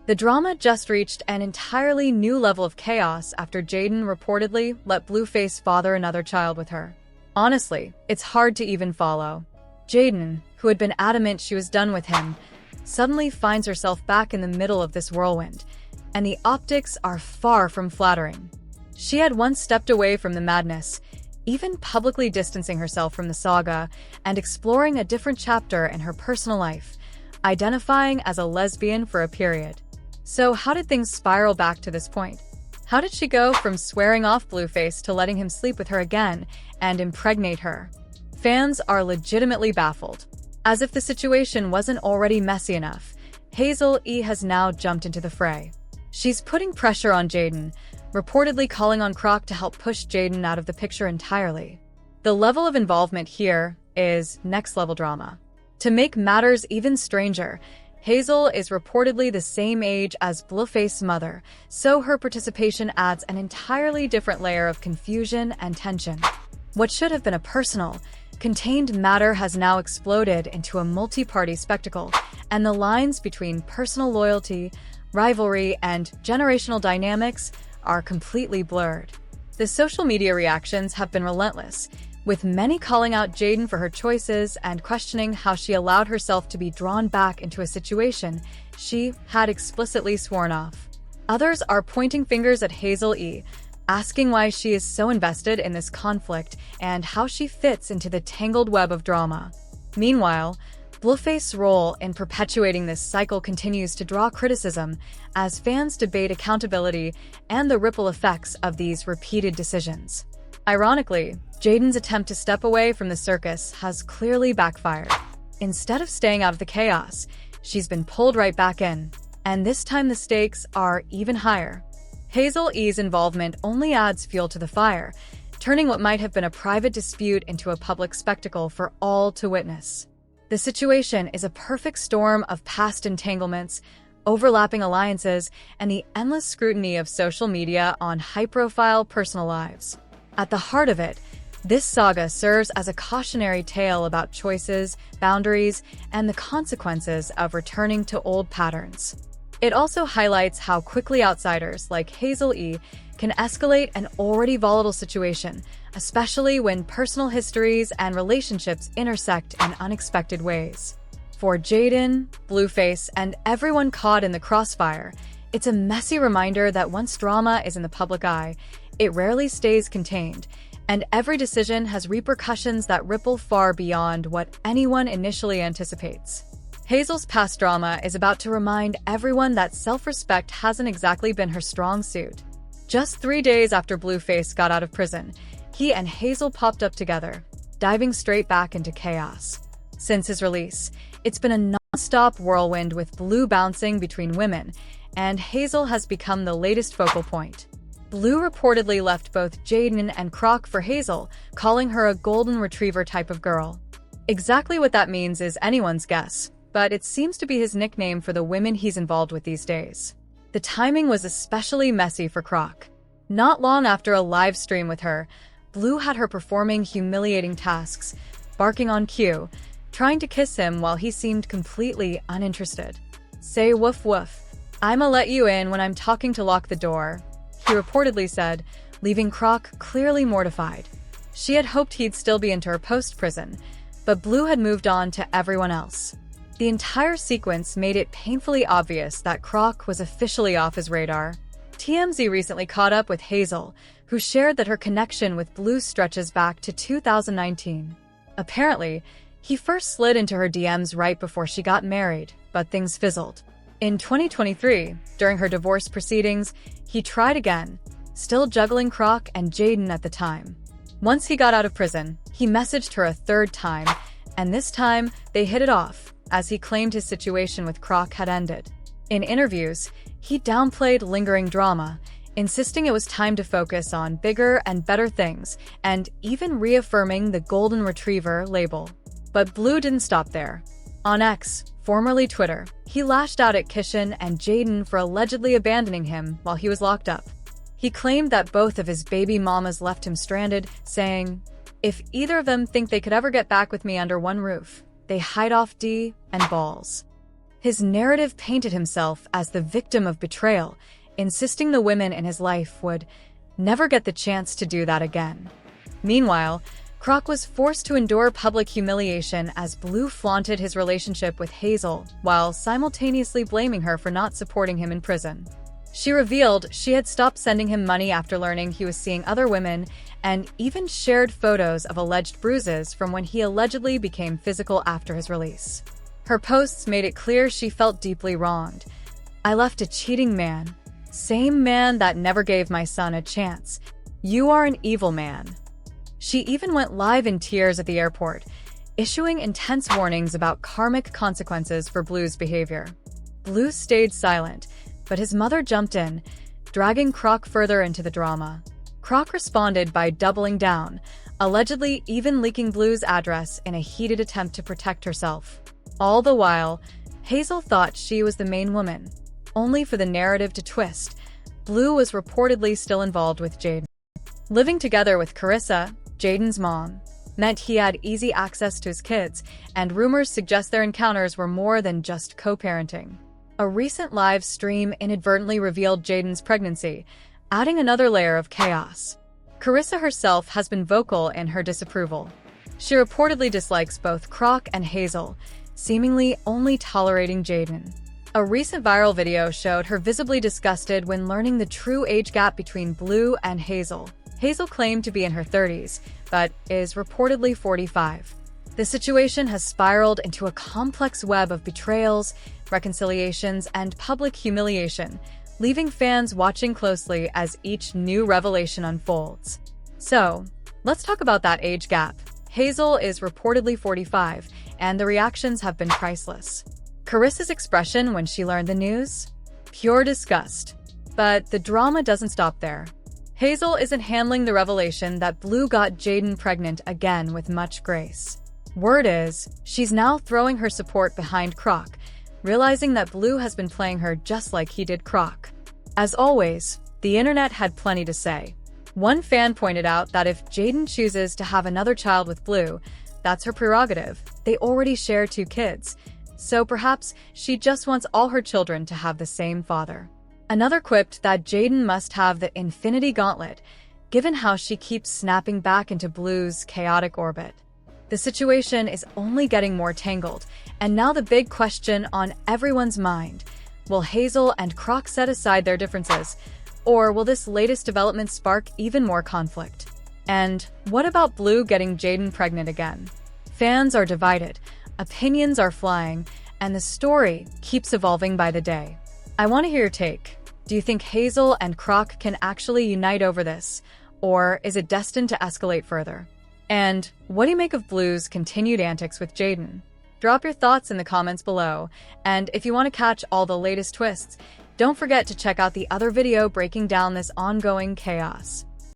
The drama just reached an entirely new level of chaos after Jaidyn reportedly let Blueface father another child with her. Honestly, it's hard to even follow. Jaidyn, who had been adamant she was done with him, suddenly finds herself back in the middle of this whirlwind, and the optics are far from flattering. She had once stepped away from the madness, even publicly distancing herself from the saga and exploring a different chapter in her personal life, identifying as a lesbian for a period. So how did things spiral back to this point? How did she go from swearing off Blueface to letting him sleep with her again and impregnate her? Fans are legitimately baffled. As if the situation wasn't already messy enough, Hazel E has now jumped into the fray. She's putting pressure on Jaidyn, reportedly calling on Croc to help push Jaidyn out of the picture entirely. The level of involvement here is next-level drama. To make matters even stranger, Hazel is reportedly the same age as Blueface's mother, so her participation adds an entirely different layer of confusion and tension. What should have been a personal, contained matter has now exploded into a multi-party spectacle, and the lines between personal loyalty, rivalry, and generational dynamics are completely blurred. The social media reactions have been relentless, with many calling out Jaidyn for her choices and questioning how she allowed herself to be drawn back into a situation she had explicitly sworn off. Others are pointing fingers at Hazel E, asking why she is so invested in this conflict and how she fits into the tangled web of drama. Meanwhile, Blueface's role in perpetuating this cycle continues to draw criticism as fans debate accountability and the ripple effects of these repeated decisions. Ironically, Jaidyn's attempt to step away from the circus has clearly backfired. Instead of staying out of the chaos, she's been pulled right back in, and this time the stakes are even higher. Hazel E's involvement only adds fuel to the fire, turning what might have been a private dispute into a public spectacle for all to witness. The situation is a perfect storm of past entanglements, overlapping alliances, and the endless scrutiny of social media on high-profile personal lives. At the heart of it, this saga serves as a cautionary tale about choices, boundaries, and the consequences of returning to old patterns. It also highlights how quickly outsiders like Hazel E can escalate an already volatile situation, especially when personal histories and relationships intersect in unexpected ways. For Jaidyn, Blueface, and everyone caught in the crossfire, it's a messy reminder that once drama is in the public eye, it rarely stays contained, and every decision has repercussions that ripple far beyond what anyone initially anticipates. Hazel's past drama is about to remind everyone that self-respect hasn't exactly been her strong suit. Just 3 days after Blueface got out of prison, he and Hazel popped up together, diving straight back into chaos. Since his release, it's been a non-stop whirlwind with Blue bouncing between women, and Hazel has become the latest focal point. Blue reportedly left both Jaidyn and Croc for Hazel, calling her a golden retriever type of girl. Exactly what that means is anyone's guess, but it seems to be his nickname for the women he's involved with these days. The timing was especially messy for Croc. Not long after a live stream with her, Blue had her performing humiliating tasks, barking on cue, trying to kiss him while he seemed completely uninterested. "Say woof woof. I'ma let you in when I'm talking to lock the door," he reportedly said, leaving Croc clearly mortified. She had hoped he'd still be into her post-prison, but Blue had moved on to everyone else. The entire sequence made it painfully obvious that Croc was officially off his radar. TMZ recently caught up with Hazel, who shared that her connection with Blue stretches back to 2019. Apparently, he first slid into her DMs right before she got married, but things fizzled. In 2023, during her divorce proceedings, he tried again, still juggling Croc and Jaidyn at the time. Once he got out of prison, he messaged her a third time, and this time they hit it off, as he claimed his situation with Croc had ended. In interviews, he downplayed lingering drama, insisting it was time to focus on bigger and better things, and even reaffirming the golden retriever label. But Blue didn't stop there. On X, formerly Twitter, he lashed out at Chrisean and Jaidyn for allegedly abandoning him while he was locked up. He claimed that both of his baby mamas left him stranded, saying, "If either of them think they could ever get back with me under one roof, they hide off D and balls." His narrative painted himself as the victim of betrayal, insisting the women in his life would never get the chance to do that again. Meanwhile, Croc was forced to endure public humiliation as Blue flaunted his relationship with Hazel while simultaneously blaming her for not supporting him in prison. She revealed she had stopped sending him money after learning he was seeing other women, and even shared photos of alleged bruises from when he allegedly became physical after his release. Her posts made it clear she felt deeply wronged. "I left a cheating man. Same man that never gave my son a chance. You are an evil man." She even went live in tears at the airport, issuing intense warnings about karmic consequences for Blue's behavior. Blue stayed silent, but his mother jumped in, dragging Croc further into the drama. Croc responded by doubling down, allegedly even leaking Blue's address in a heated attempt to protect herself. All the while, Hazel thought she was the main woman, only for the narrative to twist. Blue was reportedly still involved with Jaidyn. Living together with Carissa, Jaidyn's mom, meant he had easy access to his kids, and rumors suggest their encounters were more than just co-parenting. A recent live stream inadvertently revealed Jaidyn's pregnancy, adding another layer of chaos. Carissa herself has been vocal in her disapproval. She reportedly dislikes both Croc and Hazel, seemingly only tolerating Jaidyn. A recent viral video showed her visibly disgusted when learning the true age gap between Blue and Hazel. Hazel claimed to be in her 30s, but is reportedly 45. The situation has spiraled into a complex web of betrayals, reconciliations, and public humiliation, leaving fans watching closely as each new revelation unfolds. So, let's talk about that age gap. Hazel is reportedly 45, and the reactions have been priceless. Carissa's expression when she learned the news? Pure disgust. But the drama doesn't stop there. Hazel isn't handling the revelation that Blue got Jaidyn pregnant again with much grace. Word is, she's now throwing her support behind Croc, realizing that Blue has been playing her just like he did Croc. As always, the internet had plenty to say. One fan pointed out that if Jaidyn chooses to have another child with Blue, that's her prerogative. They already share 2 kids, so perhaps she just wants all her children to have the same father. Another quipped that Jaidyn must have the infinity gauntlet, given how she keeps snapping back into Blue's chaotic orbit. The situation is only getting more tangled, and now the big question on everyone's mind: will Hazel and Croc set aside their differences, or will this latest development spark even more conflict? And what about Blue getting Jaidyn pregnant again? Fans are divided, opinions are flying, and the story keeps evolving by the day. I want to hear your take. Do you think Hazel and Croc can actually unite over this, or is it destined to escalate further? And what do you make of Blue's continued antics with Jaidyn? Drop your thoughts in the comments below, and if you want to catch all the latest twists, don't forget to check out the other video breaking down this ongoing chaos.